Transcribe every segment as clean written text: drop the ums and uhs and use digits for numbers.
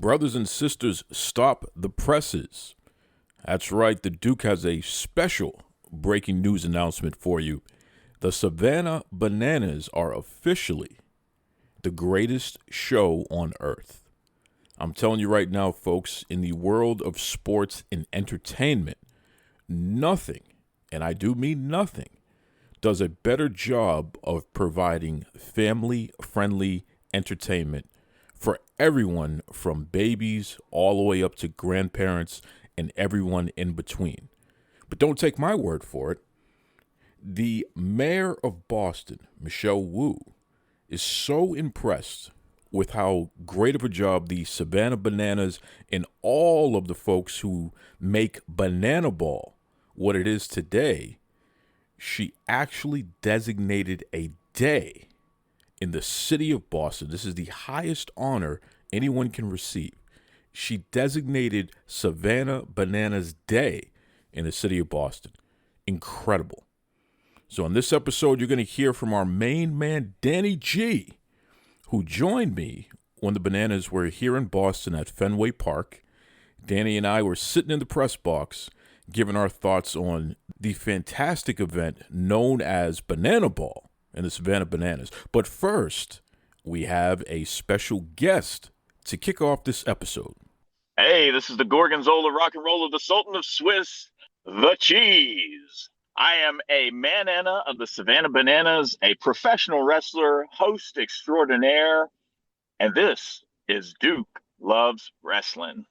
Brothers and sisters, stop the presses. That's right, the Duke has a special breaking news announcement for you. The Savannah Bananas are officially the greatest show on earth. I'm telling you right now, folks, in the world of sports and entertainment, nothing, and I do mean nothing, does a better job of providing family-friendly entertainment for everyone from babies all the way up to grandparents and everyone in between. But don't take my word for it. The mayor of Boston, Michelle Wu, is so impressed with how great of a job the Savannah Bananas and all of the folks who make Banana Ball what it is today. She actually designated a day in the city of Boston. This is the highest honor anyone can receive. She designated Savannah Bananas Day in the city of Boston. Incredible. So in this episode, you're going to hear from our main man, Danny G, who joined me when the Bananas were here in Boston at Fenway Park. Danny and I were sitting in the press box giving our thoughts on the fantastic event known as Banana Ball and the Savannah Bananas. But first, we have a special guest to kick off this episode. Hey, this is the Gorgonzola rock and roll of the Sultan of Swiss, the Cheese. I am a manana of the Savannah Bananas, a professional wrestler, host extraordinaire, and this is Duke Loves Wrestling.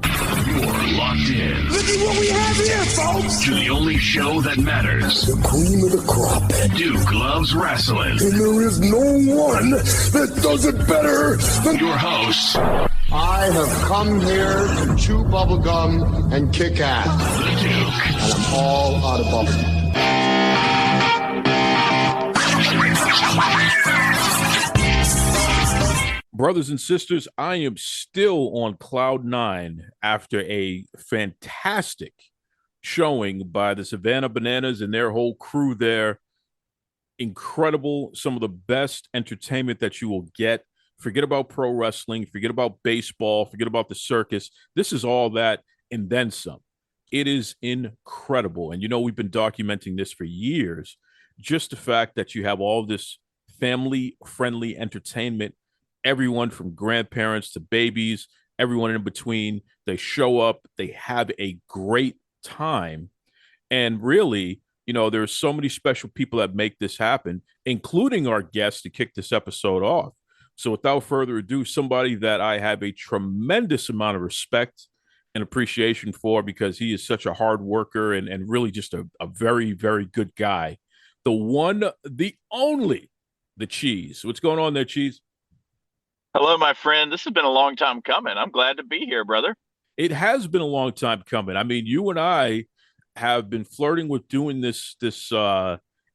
You're locked in. Look at what we have here, folks! To the only show that matters. The cream of the crop. Duke Loves Wrestling. And there is no one that does it better than your hosts. I have come here to chew bubblegum and kick ass. The Duke. And I'm all out of bubblegum. Brothers and sisters, I am still on cloud nine after a fantastic showing by the Savannah Bananas and their whole crew there. Incredible, some of the best entertainment that you will get. Forget about pro wrestling, forget about baseball, forget about the circus. This is all that and then some. It is incredible. And you know, we've been documenting this for years. Just the fact that you have all this family-friendly entertainment, everyone from grandparents to babies, everyone in between, they show up, they have a great time. And really, you know, there's so many special people that make this happen, including our guest to kick this episode off. So without further ado, somebody that I have a tremendous amount of respect and appreciation for because he is such a hard worker and really just a very, very good guy. The one, the only, the Cheese. What's going on there, Cheese? Hello, my friend. This has been a long time coming. I'm glad to be here, brother. It has been a long time coming. I mean, you and I have been flirting with doing this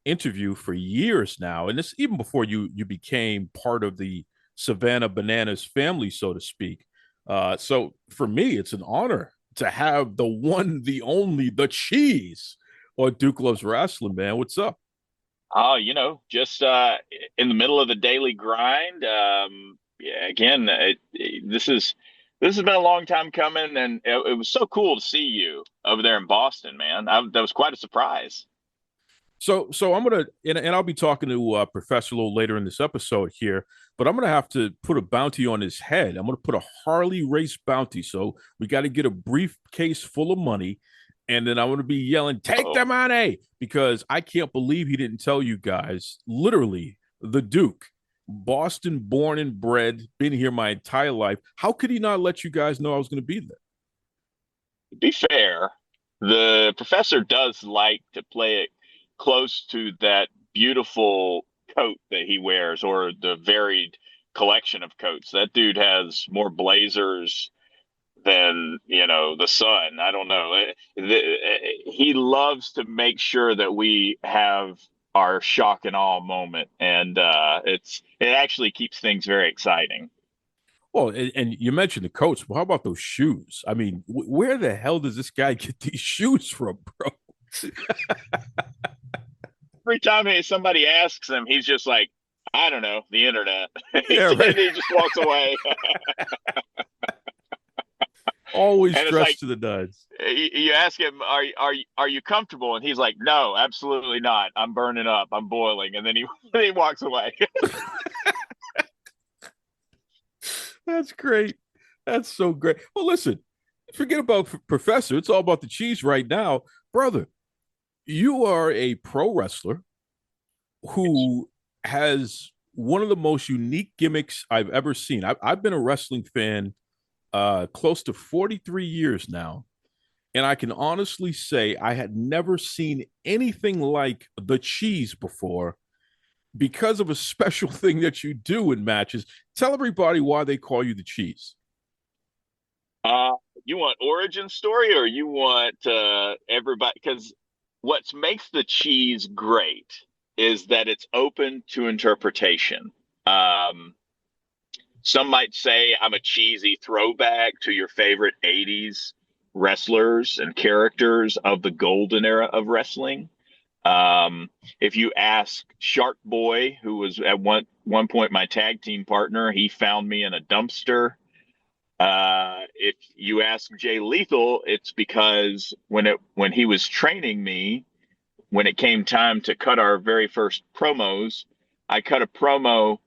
interview for years now, and this even before you became part of the Savannah Bananas family, so to speak. So for me, it's an honor to have the one, the only, the Cheese on Duke Loves Wrestling, man. What's up? Oh, you know, just in the middle of the daily grind. Yeah, again, this has been a long time coming, and it was so cool to see you over there in Boston, man. That was quite a surprise. So I'm gonna and I'll be talking to Professor Lowe later in this episode here, but I'm gonna have to put a bounty on his head. I'm gonna put a Harley race bounty. So we got to get a briefcase full of money, and then I'm gonna be yelling, "Take the money!" because I can't believe he didn't tell you guys. Literally, the Duke. Boston born and bred, been here my entire life. How could he not let you guys know I was going to be there? To be fair, the professor does like to play it close to that beautiful coat that he wears or the varied collection of coats. That dude has more blazers than, you know, the sun. I don't know. He loves to make sure that we have our shock and awe moment, and it actually keeps things very exciting. Well, and you mentioned the coats. Well, how about those shoes? I mean, where the hell does this guy get these shoes from, bro? Every time somebody asks him, he's just like, I don't know, the internet. Yeah, right. He just walks away. Always And it's like dressed to the nines. you ask him, are you comfortable? And he's like, no, absolutely not. I'm burning up. I'm boiling. And then he he walks away. That's great. That's so great. Well, listen, forget about Professor. It's all about the cheese right now. Brother, you are a pro wrestler who has one of the most unique gimmicks I've ever seen. I've been a wrestling fan close to 43 years now. And I can honestly say I had never seen anything like the cheese before because of a special thing that you do in matches. Tell everybody why they call you the cheese. Uh, you want origin story, or you want everybody? Because what makes the cheese great is that it's open to interpretation. Um, some might say I'm a cheesy throwback to your favorite '80s wrestlers and characters of the golden era of wrestling. If you ask Shark Boy, who was at one point my tag team partner, he found me in a dumpster. If you ask Jay Lethal, it's because when he was training me, when it came time to cut our very first promos, I cut a promo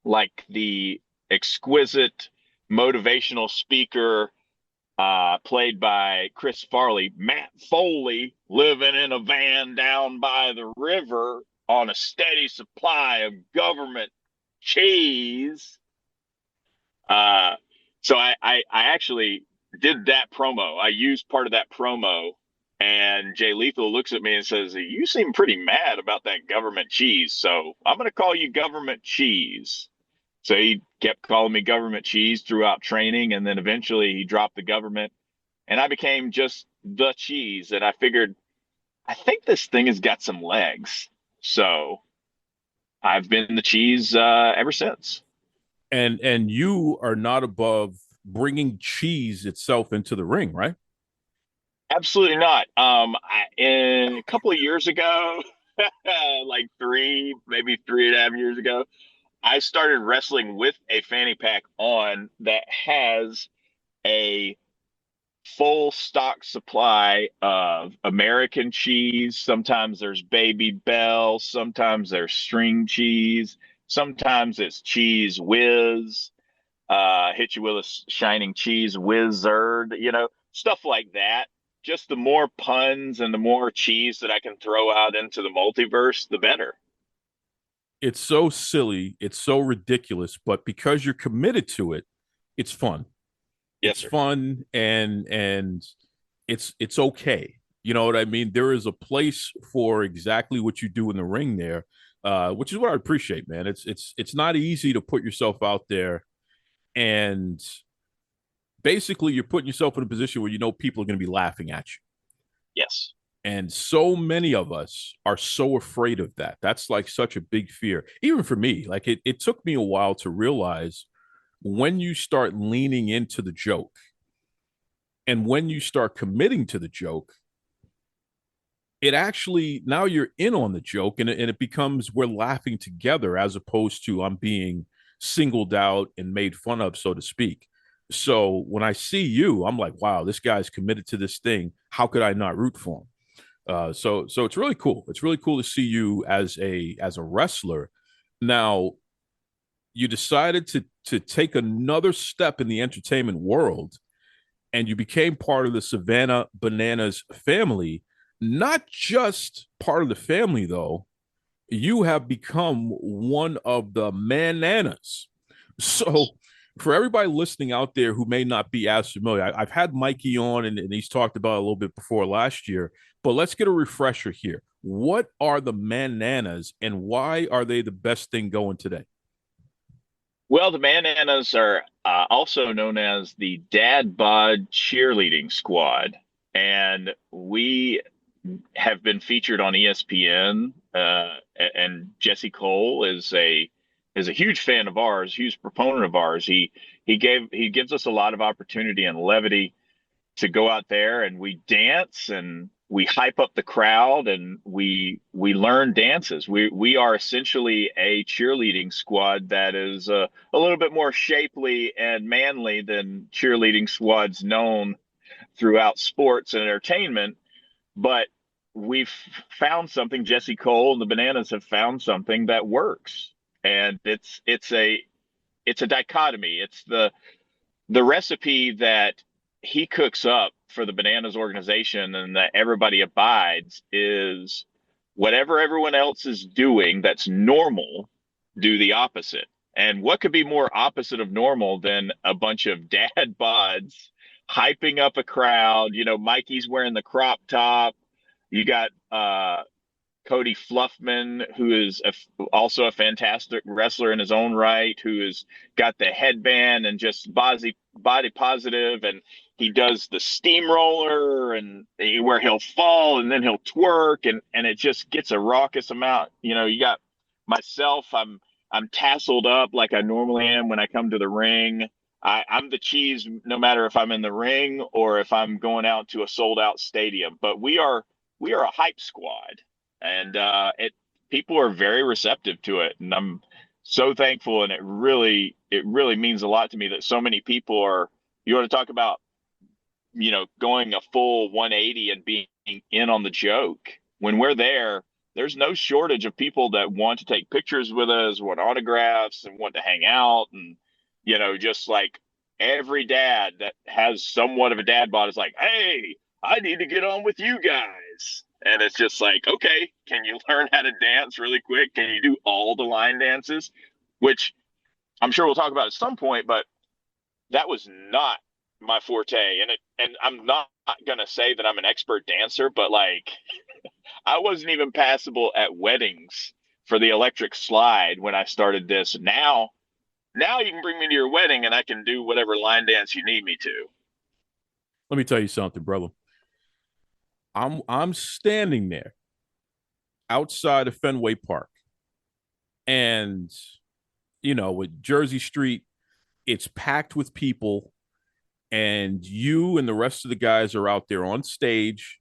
like the exquisite motivational speaker played by Chris Farley, Matt Foley, living in a van down by the river on a steady supply of government cheese. So I actually did that promo. I used part of that promo, and Jay Lethal looks at me and says, "You seem pretty mad about that government cheese, so I'm going to call you Government Cheese." So he kept calling me Government Cheese throughout training, and then eventually he dropped the government, and I became just the cheese. And I figured, I think this thing has got some legs. So I've been the cheese ever since. And you are not above bringing cheese itself into the ring, right? Absolutely not. A couple of years ago, like maybe 3.5 years ago, I started wrestling with a fanny pack on that has a full stock supply of American cheese. Sometimes there's Baby Bell, sometimes there's string cheese, sometimes it's Cheese Whiz, hit you with a shining cheese wizard, stuff like that. Just the more puns and the more cheese that I can throw out into the multiverse, the better. It's so silly, it's so ridiculous, but because you're committed to it, it's fun. Yes, It's sir. fun and it's okay. You know what I mean? There is a place for exactly what you do in the ring there, which is what I appreciate, man. It's not easy to put yourself out there, and basically you're putting yourself in a position where you know people are going to be laughing at you. Yes. And so many of us are so afraid of that. That's like such a big fear. Even for me, like it took me a while to realize when you start leaning into the joke and when you start committing to the joke, it actually, now you're in on the joke, and it becomes we're laughing together as opposed to I'm being singled out and made fun of, so to speak. So when I see you, I'm like, wow, this guy's committed to this thing. How could I not root for him? So it's really cool. It's really cool to see you as a wrestler. Now, you decided to take another step in the entertainment world, and you became part of the Savannah Bananas family. Not just part of the family, though. You have become one of the Mananas. So, for everybody listening out there who may not be as familiar, I've had Mikey on, and he's talked about it a little bit before last year, but let's get a refresher here. What are the Mananas, and why are they the best thing going today? Well, the Bananas are also known as the Dad Bod Cheerleading Squad, and we have been featured on ESPN. And Jesse Cole is a huge fan of ours, huge proponent of ours. He gives us a lot of opportunity and levity to go out there, and we dance, and we hype up the crowd and we learn dances. We are essentially a cheerleading squad that is a little bit more shapely and manly than cheerleading squads known throughout sports and entertainment. But we've found something. Jesse Cole and the Bananas have found something that works, and it's a dichotomy. It's the recipe that he cooks up for the Bananas organization and that everybody abides is whatever everyone else is doing that's normal, do the opposite. And what could be more opposite of normal than a bunch of dad bods hyping up a crowd? You know, Mikey's wearing the crop top. You got Cody Fluffman, who is also a fantastic wrestler in his own right, who has got the headband and just body positive, and he does the steamroller and where he'll fall and then he'll twerk, and it just gets a raucous amount. You know, you got myself. I'm tasseled up like I normally am when I come to the ring. I'm the cheese, no matter if I'm in the ring or if I'm going out to a sold out stadium. But we are a hype squad, and it people are very receptive to it, and I'm so thankful. And it really means a lot to me that so many people are. You want to talk about, you know, going a full 180 and being in on the joke. When we're there, there's no shortage of people that want to take pictures with us, want autographs, and want to hang out. And, you know, just like every dad that has somewhat of a dad bod is like, hey, I need to get on with you guys. And it's just like, okay, can you learn how to dance really quick? Can you do all the line dances? Which I'm sure we'll talk about at some point, but that was not my forte. And I'm not gonna say that I'm an expert dancer, but like I wasn't even passable at weddings for the electric slide when I started this. Now you can bring me to your wedding and I can do whatever line dance you need me to. Let me tell you something, brother. I'm standing there outside of Fenway Park, and with Jersey Street, it's packed with people, and you and the rest of the guys are out there on stage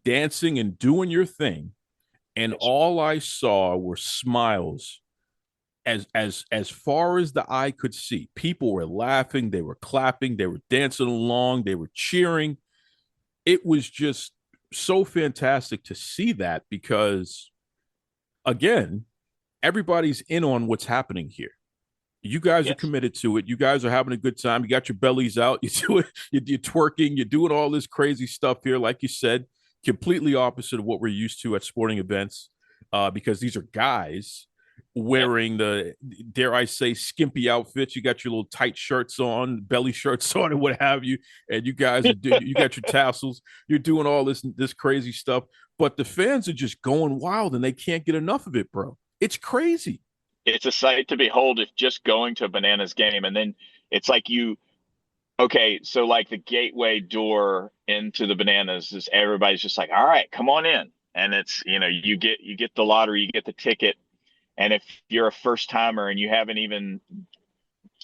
dancing and doing your thing, and all I saw were smiles as far as the eye could see. People were laughing, they were clapping, they were dancing along, they were cheering. It was just so fantastic to see that, because again, everybody's in on what's happening here. You guys are committed to it. You guys are having a good time. You got your bellies out. You're twerking. You're doing all this crazy stuff here. Like you said, completely opposite of what we're used to at sporting events, because these are guys wearing the, dare I say, skimpy outfits. You got your little tight shirts on, belly shirts on, and what have you. And you guys you got your tassels. You're doing all this crazy stuff. But the fans are just going wild, and they can't get enough of it, bro. It's crazy. It's a sight to behold if just going to a Bananas game. And then it's like okay, so like the gateway door into the Bananas is everybody's just like, all right, come on in. And it's, you get the lottery, you get the ticket. And if you're a first timer and you haven't even,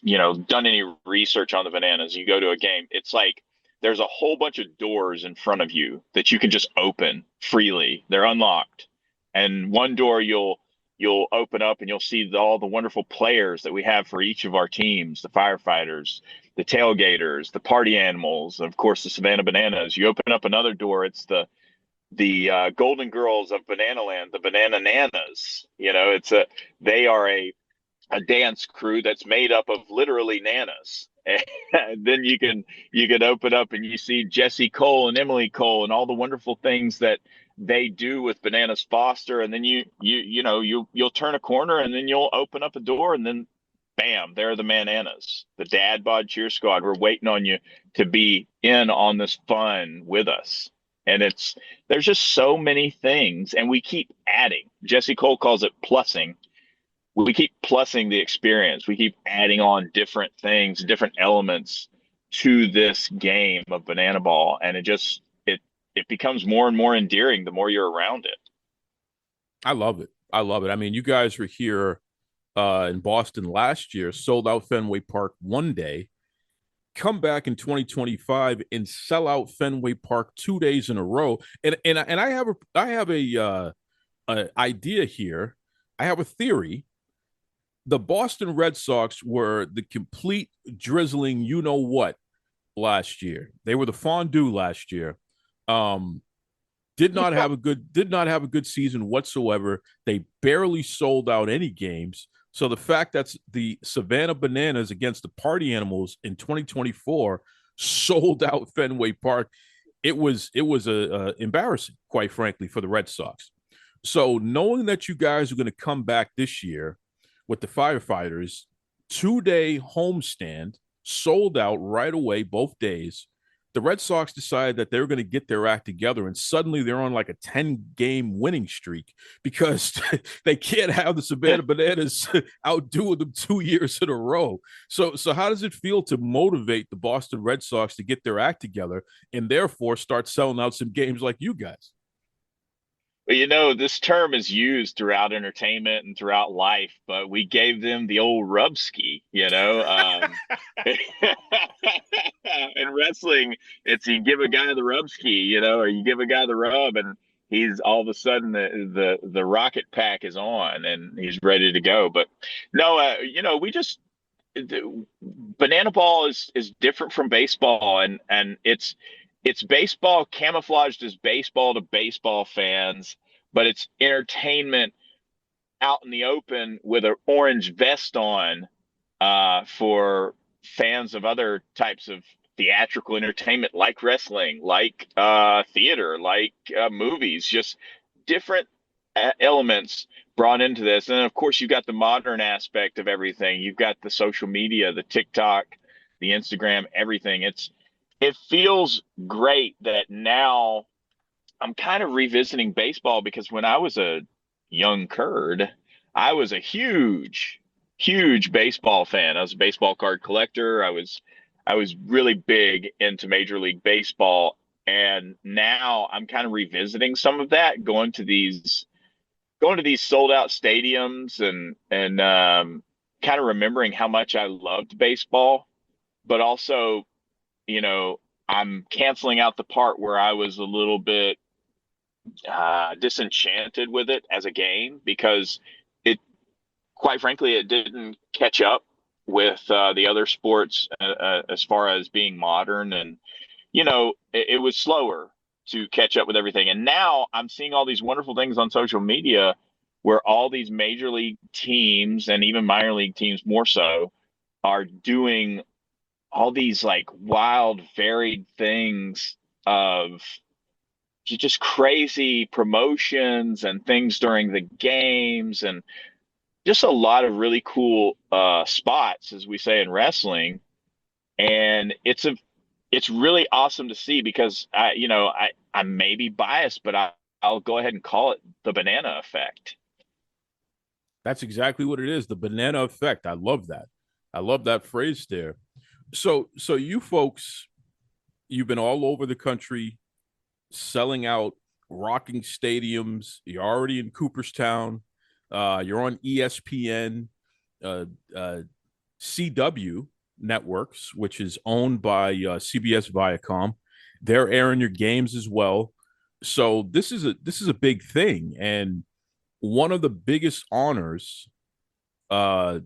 done any research on the Bananas, you go to a game, it's like there's a whole bunch of doors in front of you that you can just open freely. They're unlocked. And one door you'll open up and you'll see all the wonderful players that we have for each of our teams, the firefighters, the tailgaters, the party animals, of course, the Savannah Bananas. You open up another door, it's the Golden Girls of Bananaland, the Banana Nanas. They are a dance crew that's made up of literally nanas. And then you can open up and you see Jesse Cole and Emily Cole and all the wonderful things that they do with Bananas Foster. And then you'll turn a corner and then you'll open up a door and then bam, there are the Bananas, the Dad Bod Cheer Squad. We're waiting on you to be in on this fun with us. And there's just so many things, and we keep adding. Jesse Cole calls it plussing. We keep plussing the experience. We keep adding on different things, different elements to this game of banana ball, and it becomes more and more endearing the more you're around it. I love it. I mean, you guys were here in Boston last year, sold out Fenway Park one day, come back in 2025 and sell out Fenway Park 2 days in a row. And I have a idea here. I have a theory. The Boston Red Sox were the complete drizzling, you know what, last year. They were the fondue last year. Um, did not have a good season whatsoever. They barely sold out any games. So the fact that the Savannah Bananas against the Party Animals in 2024 sold out Fenway Park, it was embarrassing, quite frankly, for the Red Sox. So knowing that you guys are going to come back this year with the Firefighters, 2 day homestand, sold out right away both days. The Red Sox decided that they were going to get their act together, and suddenly they're on like a 10-game winning streak because they can't have the Savannah Bananas outdoing them 2 years in a row. So how does it feel to motivate the Boston Red Sox to get their act together and therefore start selling out some games like you guys? Well, this term is used throughout entertainment and throughout life, but we gave them the old rub ski, In wrestling, it's you give a guy the rub ski, or you give a guy the rub, and he's all of a sudden the rocket pack is on and he's ready to go. But no, we just banana ball is different from baseball, and it's baseball camouflaged as baseball to baseball fans, but it's entertainment out in the open with an orange vest on for fans of other types of theatrical entertainment, like wrestling, like theater, like movies, just different elements brought into this. And then, of course, you've got the modern aspect of everything. You've got the social media, the TikTok, the Instagram, everything. It feels great that now I'm kind of revisiting baseball, because when I was a young curd, I was a huge, huge baseball fan. I was a baseball card collector. I was really big into Major League Baseball, and now I'm kind of revisiting some of that, going to these sold out stadiums, and kind of remembering how much I loved baseball, but also, I'm canceling out the part where I was a little bit disenchanted with it as a game, because quite frankly, it didn't catch up with the other sports as far as being modern, and it was slower to catch up with everything. And now I'm seeing all these wonderful things on social media where all these major league teams, and even minor league teams more so, are doing all these like wild, varied things of just crazy promotions and things during the games, and just a lot of really cool spots, as we say in wrestling. And it's really awesome to see, because I may be biased, but I'll go ahead and call it the banana effect. That's exactly what it is, the banana effect. I love that. I love that phrase there. So you folks, you've been all over the country selling out, rocking stadiums. You're already in Cooperstown. You're on ESPN, CW Networks, which is owned by CBS Viacom. They're airing your games as well. So this is a big thing, and one of the biggest honors uh,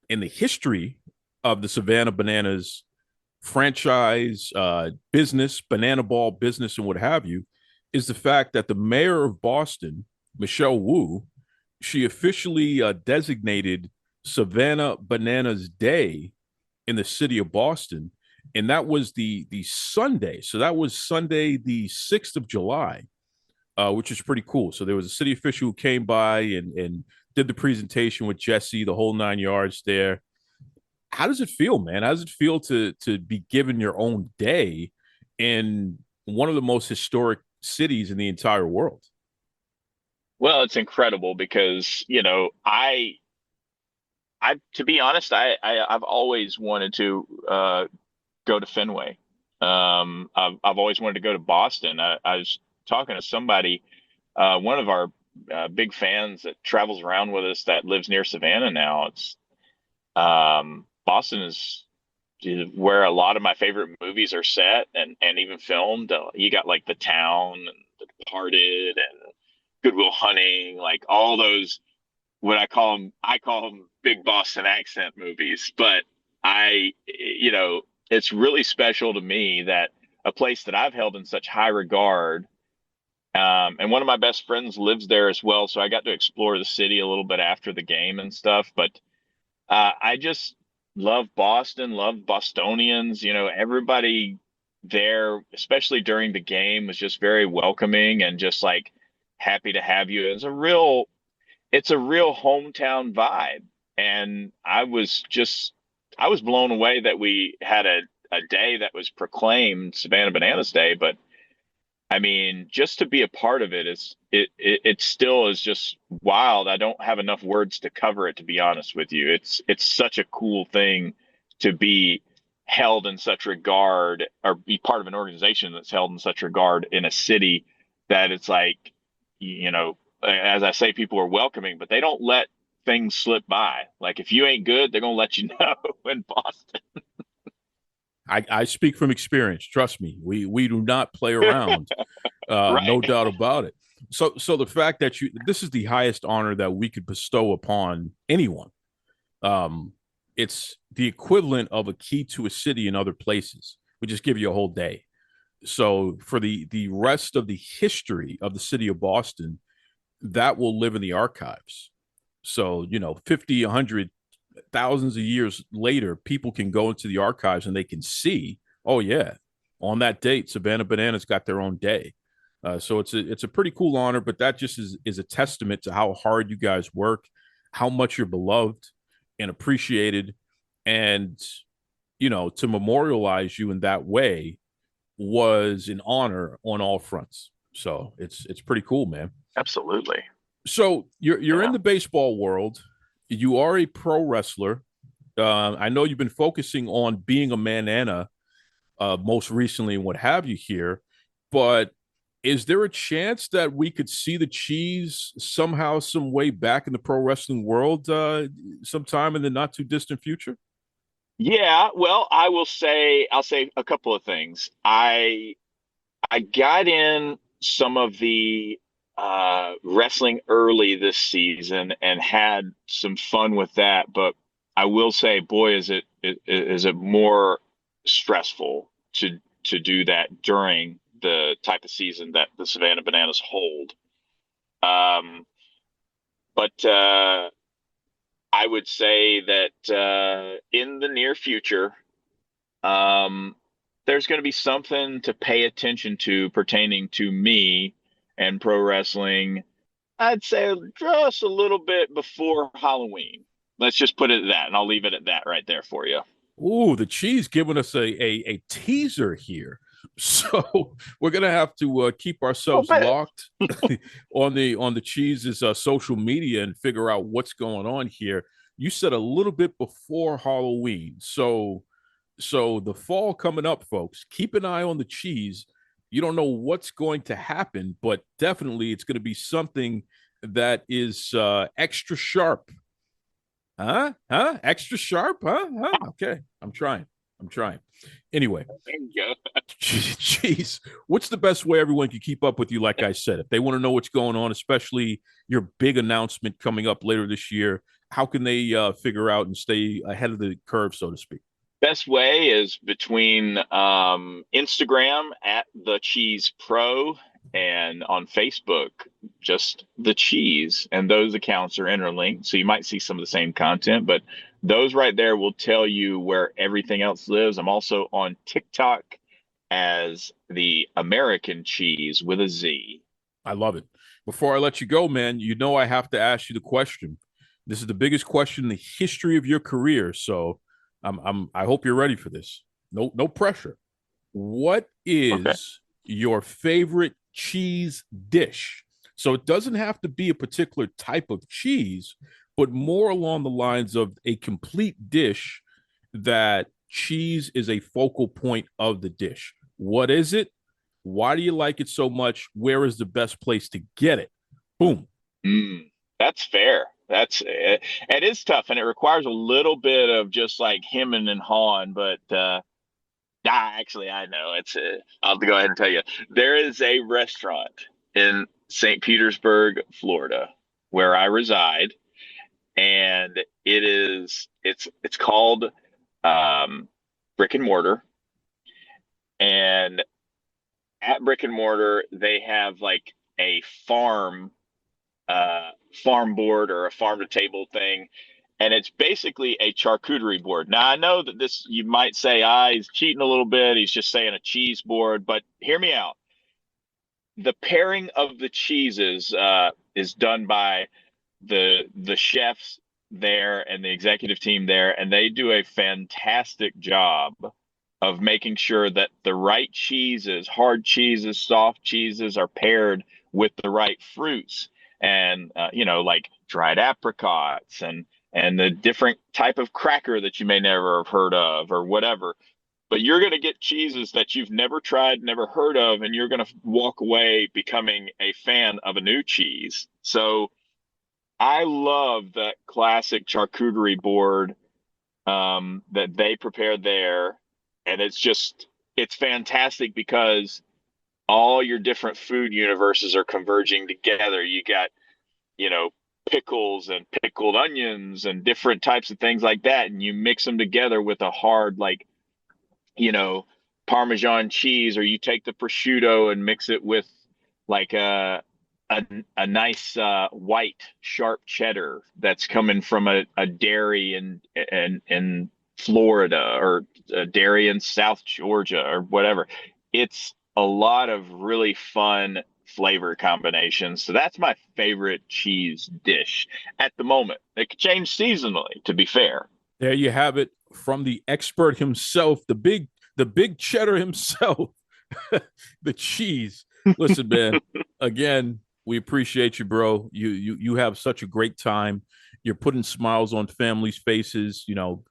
in the history of the Savannah Bananas franchise, business, banana ball business, and what have you, is the fact that the mayor of Boston, Michelle Wu, she officially designated Savannah Bananas Day in the city of Boston, and that was the Sunday. So that was Sunday, the 6th of July, which is pretty cool. So there was a city official who came by and did the presentation with Jesse, the whole 9 yards there. How does it feel, man? How does it feel to be given your own day in one of the most historic cities in the entire world? Well, it's incredible because, I to be honest, I've always wanted to go to Fenway. I've always wanted to go to Boston. I was talking to somebody, one of our big fans that travels around with us, that lives near Savannah now. Boston is where a lot of my favorite movies are set and even filmed. You got like The Town and The Departed and Good Will Hunting, like all those, what I call them big Boston accent movies. But it's really special to me that a place that I've held in such high regard, and one of my best friends lives there as well, so I got to explore the city a little bit after the game and stuff. But I just love Boston, love Bostonians. Everybody there, especially during the game, was just very welcoming and just like happy to have you. It's a real hometown vibe. And I was blown away that we had a day that was proclaimed Savannah Bananas Day. But I mean, just to be a part of it still is just wild. I don't have enough words to cover it, to be honest with you. It's such a cool thing to be held in such regard, or be part of an organization that's held in such regard in a city that it's like, as I say, people are welcoming, but they don't let things slip by. Like if you ain't good, they're gonna let you know in Boston. I speak from experience. Trust me, we do not play around. Right. No doubt about it. So the fact that this is the highest honor that we could bestow upon anyone. It's the equivalent of a key to a city in other places. We just give you a whole day. So for the rest of the history of the city of Boston, that will live in the archives. So 50, 100, thousands of years later, people can go into the archives and they can see, oh yeah, on that date, Savannah Bananas got their own day. So it's a pretty cool honor, but that just is a testament to how hard you guys work, how much you're beloved and appreciated, and to memorialize you in that way was an honor on all fronts. So it's pretty cool, man. Absolutely. So you're in the baseball world. You are a pro wrestler. I know you've been focusing on being a manana most recently and what have you here, but is there a chance that we could see the Cheese somehow, some way back in the pro wrestling world sometime in the not too distant future? Yeah, well, I'll say a couple of things. I got in some of the wrestling early this season and had some fun with that, but I will say, boy, is it more stressful to do that during the type of season that the Savannah Bananas hold. But I would say that in the near future, there's going to be something to pay attention to pertaining to me and pro wrestling. I'd say just a little bit before Halloween. Let's just put it at that, and I'll leave it at that right there for you. Ooh, the Cheese giving us a teaser here. So we're gonna have to keep ourselves locked on the Cheese's social media and figure out what's going on here. You said a little bit before Halloween, so the fall coming up, folks. Keep an eye on the Cheese. You don't know what's going to happen, but definitely it's going to be something that is extra sharp. Huh? Extra sharp? Huh? Okay, I'm trying. Anyway, There you go. Jeez, what's the best way everyone can keep up with you? Like I said, if they want to know what's going on, especially your big announcement coming up later this year, how can they figure out and stay ahead of the curve, so to speak? Best way is between Instagram at the Cheese Pro and on Facebook, just the Cheese. And those accounts are interlinked. So you might see some of the same content, but those right there will tell you where everything else lives. I'm also on TikTok as the American Cheese with a Z. I love it. Before I let you go, man, I have to ask you the question. This is the biggest question in the history of your career. So I hope you're ready for this. No pressure. What is your favorite cheese dish? So it doesn't have to be a particular type of cheese, but more along the lines of a complete dish that cheese is a focal point of the dish. What is it? Why do you like it so much? Where is the best place to get it? Boom. That's fair. it is tough, and it requires a little bit of just like hemming and hawing. But actually, I know I'll go ahead and tell you. There is a restaurant in St. Petersburg, Florida, where I reside, and it's called Brick and Mortar. And at Brick and Mortar, they have like a farm board or a farm to table thing, and it's basically a charcuterie board. Now I know that this, you might say, he's cheating a little bit, he's just saying a cheese board, but hear me out. The pairing of the cheeses is done by the chefs there and the executive team there, and they do a fantastic job of making sure that the right cheeses, hard cheeses, soft cheeses, are paired with the right fruits, and like dried apricots and the different type of cracker that you may never have heard of or whatever. But you're going to get cheeses that you've never tried, never heard of, and you're going to walk away becoming a fan of a new cheese. So I love that classic charcuterie board that they prepare there. And it's fantastic because all your different food universes are converging together. You got, pickles and pickled onions and different types of things like that. And you mix them together with a hard, like, Parmesan cheese, or you take the prosciutto and mix it with like a nice white sharp cheddar that's coming from a dairy in Florida, or a dairy in South Georgia, or whatever. It's a lot of really fun flavor combinations. So that's my favorite cheese dish at the moment. It could change seasonally, to be fair. There you have it, from the expert himself, the big cheddar himself, the cheese. Listen, man, again, we appreciate you, bro. You have such a great time. You're putting smiles on families' faces,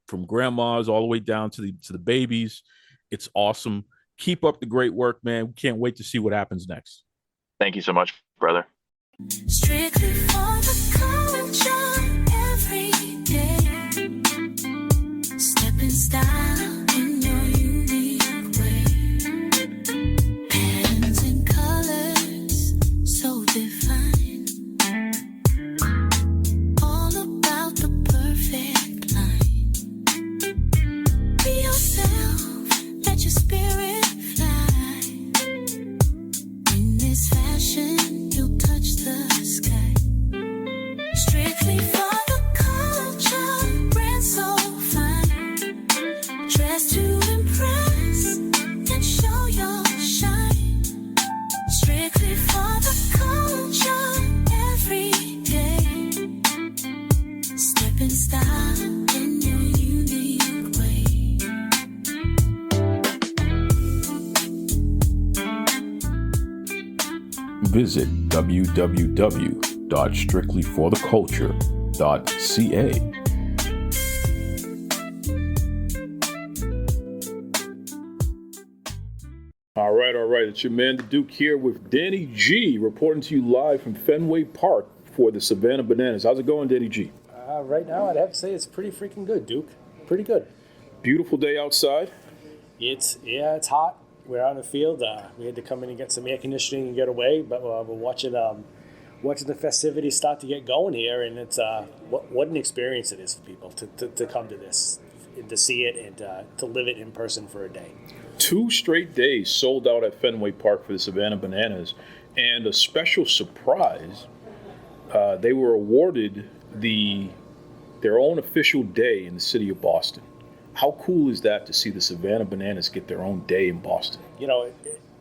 from grandmas all the way down to the babies. It's awesome. Keep up the great work, man. We can't wait to see what happens next. Thank you so much, brother. Strictly for the culture every day. Step in style in your unique way. Patterns and colors so divine. All about the perfect line. Be yourself, let your spirit fly. In this fashion, you'll touch the sky. Strictly for the culture, brand so fine. Dress to impress and show your shine. Strictly for the culture every day. Step in style in your unique way. Visit www.strictlyfortheculture.ca. All right. It's your man, the Duke, here with Danny G, reporting to you live from Fenway Park for the Savannah Bananas. How's it going, Danny G? Right now, I'd have to say it's pretty freaking good, Duke. Pretty good. Beautiful day outside. It's hot. We're out in the field. We had to come in and get some air conditioning and get away, but we're watching the festivities start to get going here, and it's what an experience it is for people to come to this, to see it, and to live it in person for a day. 2 straight days sold out at Fenway Park for the Savannah Bananas, and a special surprise, they were awarded their own official day in the city of Boston. How cool is that to see the Savannah Bananas get their own day in Boston?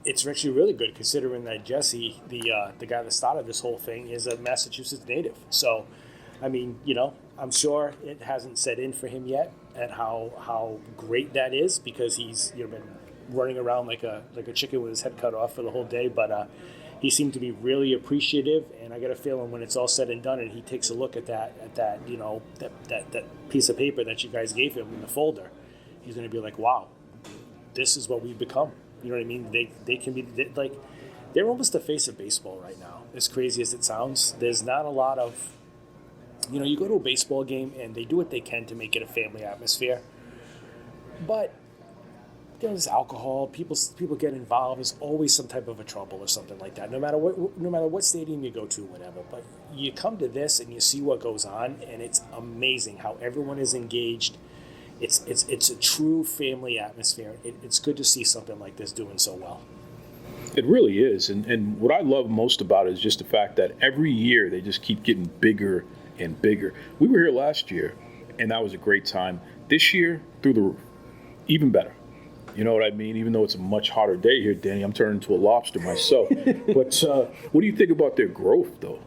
It's actually really good, considering that Jesse, the guy that started this whole thing, is a Massachusetts native. So, I mean, I'm sure it hasn't set in for him yet at how great that is, because he's been running around like a chicken with his head cut off for the whole day. But he seemed to be really appreciative, and I got a feeling when it's all said and done, and he takes a look at that piece of paper that you guys gave him in the folder, he's going to be like, wow, this is what we've become. You know what I mean? They can be like, they're almost the face of baseball right now. As crazy as it sounds, there's not a lot of You know, you go to a baseball game and they do what they can to make it a family atmosphere, but there's alcohol. People get involved. There's always some type of a trouble or something like that. No matter what stadium you go to, whatever. But you come to this and you see what goes on, and it's amazing how everyone is engaged. It's a true family atmosphere. It's good to see something like this doing so well. It really is. And what I love most about it is just the fact that every year they just keep getting bigger and bigger. We were here last year, and that was a great time. This year, through the roof, even better. You know what I mean? Even though it's a much hotter day here, Danny, I'm turning into a lobster myself. But what do you think about their growth, though?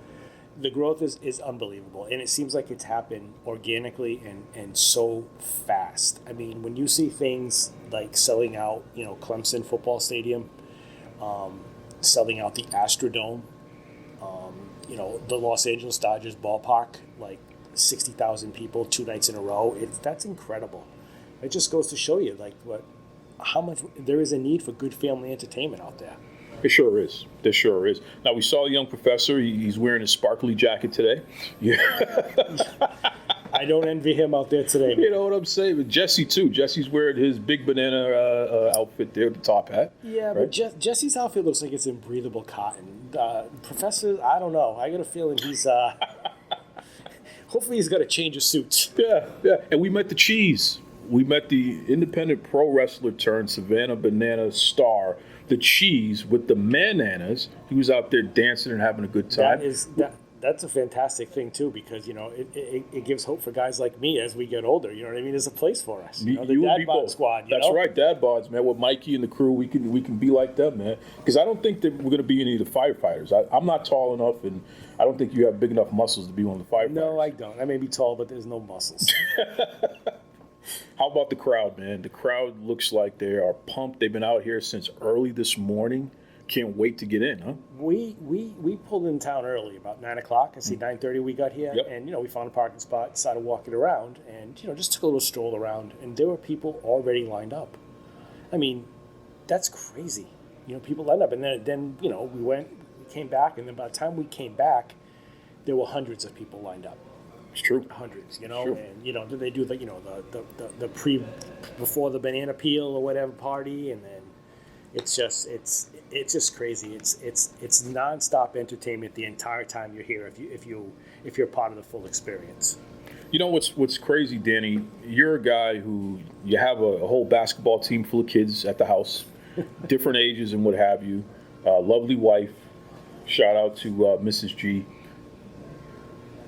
The growth is unbelievable, and it seems like it's happened organically and so fast. I mean, when you see things like selling out, you know, Clemson football stadium, selling out the Astrodome, you know, the Los Angeles Dodgers ballpark, like 60,000 people 2 nights in a row. That's incredible. It just goes to show you, like, how much there is a need for good family entertainment out there. It sure is. There sure is. Now, we saw a young professor. He's wearing a sparkly jacket today. Yeah. I don't envy him out there today. You know what I'm saying? But Jesse, too. Jesse's wearing his big banana outfit there, the top hat. Yeah, right? But Jesse's outfit looks like it's in breathable cotton. Professor, I don't know. I got a feeling he's... hopefully he's got a change of suits. Yeah. And we met the Cheese. We met the independent pro wrestler turned Savannah Bananas star, the Cheese, with the Bananas. He was out there dancing and having a good time. That's a fantastic thing too, because, you know, it gives hope for guys like me as we get older. You know what I mean? There's a place for us. You know, the Dad Bod Squad. That's right, Dad Bods, man. With Mikey and the crew, we can be like them, man. Because I don't think that we're going to be any of the firefighters. I'm not tall enough, and I don't think you have big enough muscles to be one of the firefighters. No, I don't. I may be tall, but there's no muscles. How about the crowd, man? The crowd looks like they are pumped. They've been out here since early this morning. Can't wait to get in, huh? We pulled in town early, about 9 o'clock. I see 9:30 we got here. Yep. And, you know, we found a parking spot, decided walking around, and, you know, just took a little stroll around. And there were people already lined up. I mean, that's crazy. You know, people lined up. And then you know, we came back, and then by the time we came back, there were hundreds of people lined up. It's true. Hundreds, you know, True. And, you know, they do the, you know, the before the banana peel or whatever party, and then it's just crazy. It's nonstop entertainment the entire time you're here if you're part of the full experience. You know what's crazy, Danny? You're a guy who you have a whole basketball team full of kids at the house, different ages and what have you. Lovely wife. Shout out to Mrs. G.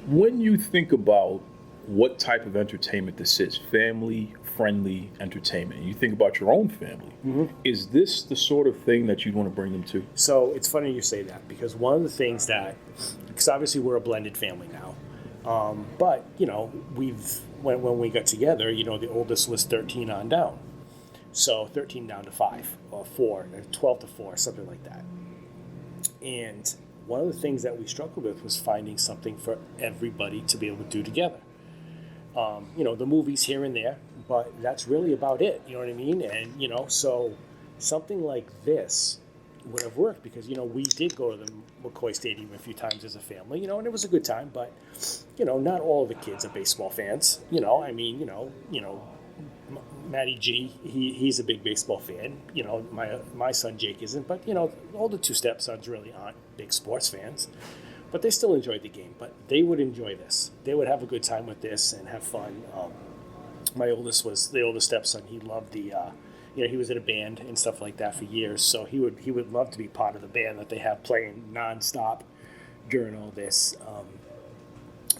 When you think about what type of entertainment this is, family-friendly entertainment, and you think about your own family, is this the sort of thing that you'd want to bring them to? So it's funny you say that, because one of the things because obviously we're a blended family now, but, you know, when we got together, you know, the oldest was 13 on down. So 13 down to 5, or 4, 12 to 4, something like that. And one of the things that we struggled with was finding something for everybody to be able to do together. You know, the movies here and there, but that's really about it. You know what I mean? And, you know, so something like this would have worked, because, you know, we did go to the McCoy Stadium a few times as a family, you know, and it was a good time, but, you know, not all of the kids are baseball fans. You know, I mean, you know, Matty G, he's a big baseball fan. You know, my son Jake isn't, but, you know, all the two stepsons really aren't big sports fans, but they still enjoy the game. But they would enjoy this. They would have a good time with this and have fun. My oldest was the oldest stepson. He loved the, you know, he was in a band and stuff like that for years, so he would love to be part of the band that they have playing nonstop during all this.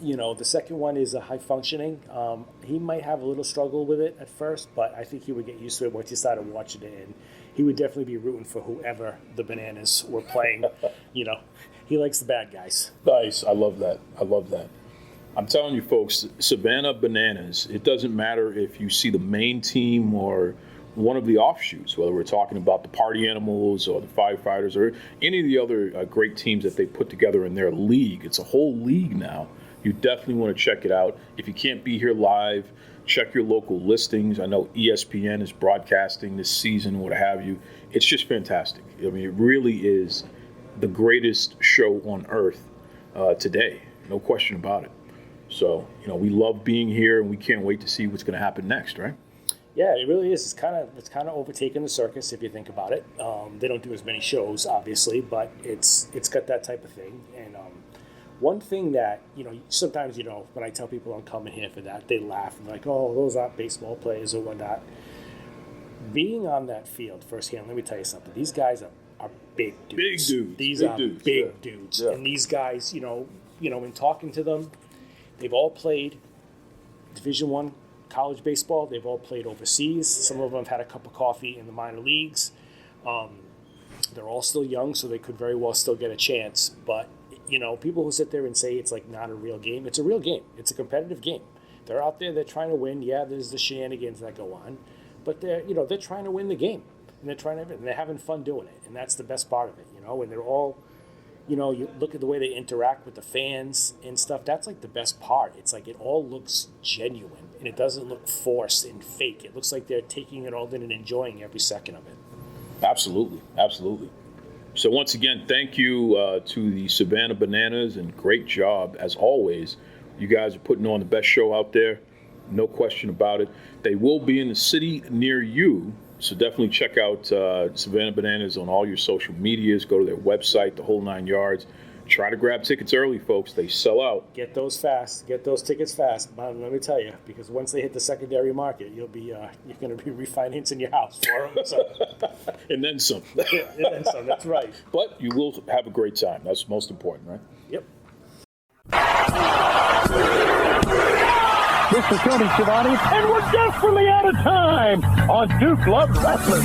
You know, the second one is a high functioning. He might have a little struggle with it at first, but I think he would get used to it once he started watching it, and he would definitely be rooting for whoever the Bananas were playing. You know, he likes the bad guys. Nice. I love that. I'm telling you, folks, Savannah Bananas, it doesn't matter if you see the main team or one of the offshoots, whether we're talking about the Party Animals or the Firefighters or any of the other great teams that they put together in their league. It's a whole league now. You definitely want to check it out. If you can't be here live, check your local listings. I know ESPN is broadcasting this season, what have you. It's just fantastic. I mean, it really is the greatest show on earth today. No question about it. So, we love being here, and we can't wait to see what's going to happen next, right? Yeah, it really is. It's kind of overtaken the circus if you think about it. They don't do as many shows, obviously, but it's got that type of thing. And one thing that sometimes when I tell people I'm coming here for that, they laugh and they're like, "Oh, those aren't baseball players or whatnot." Being on that field firsthand, let me tell you something. These guys are big dudes. Big dudes. These big are dudes. big dudes. Yeah. And these guys, in talking to them, they've all played Division I college baseball. They've all played overseas. Some of them have had a cup of coffee in the minor leagues. They're all still young, so they could very well still get a chance. But, people who sit there and say it's like not a real game, it's a real game. It's a competitive game. They're out there, they're trying to win. Yeah, there's the shenanigans that go on. But they're trying to win the game. And they're having fun doing it. And that's the best part of it, And they're all, you look at the way they interact with the fans and stuff. That's like the best part. It's like it all looks genuine. And it doesn't look forced and fake. It looks like they're taking it all in and enjoying every second of it. Absolutely. Absolutely. So once again, thank you to the Savannah Bananas, and great job, as always. You guys are putting on the best show out there. No question about it. They will be in the city near you, so definitely check out Savannah Bananas on all your social medias. Go to their website, the whole 9 yards. Try to grab tickets early, folks. They sell out. Get those fast. Get those tickets fast. But let me tell you, because once they hit the secondary market, you're going to be refinancing your house for them. So. And then some. And then some. That's right. But you will have a great time. That's most important, right? Yep. This is Tony Schiavone, and we're desperately out of time on Duke Loves Wrestling.